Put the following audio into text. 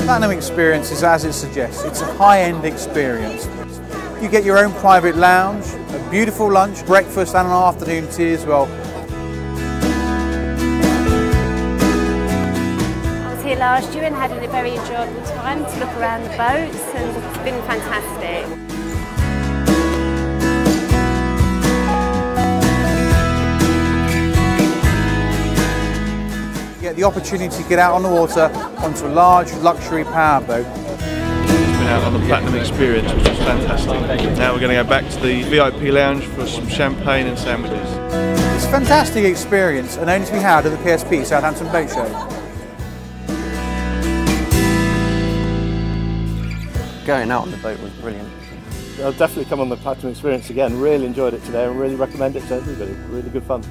Platinum experience is as it suggests. It's a high-end experience. You get your own private lounge, a beautiful lunch, breakfast and an afternoon tea as well. I was here last year and had a very enjoyable time to look around the boats, and it's been fantastic. You get the opportunity to get out on the water onto a large luxury powerboat. Been out on the Platinum experience, which was fantastic. Now we're going to go back to the VIP lounge for some champagne and sandwiches. It's a fantastic experience and only to be had at the PSP Southampton Boat Show. Going out on the boat was brilliant. I'll definitely come on the Platinum experience again. Really enjoyed it today and really recommend it to everybody. Really good fun.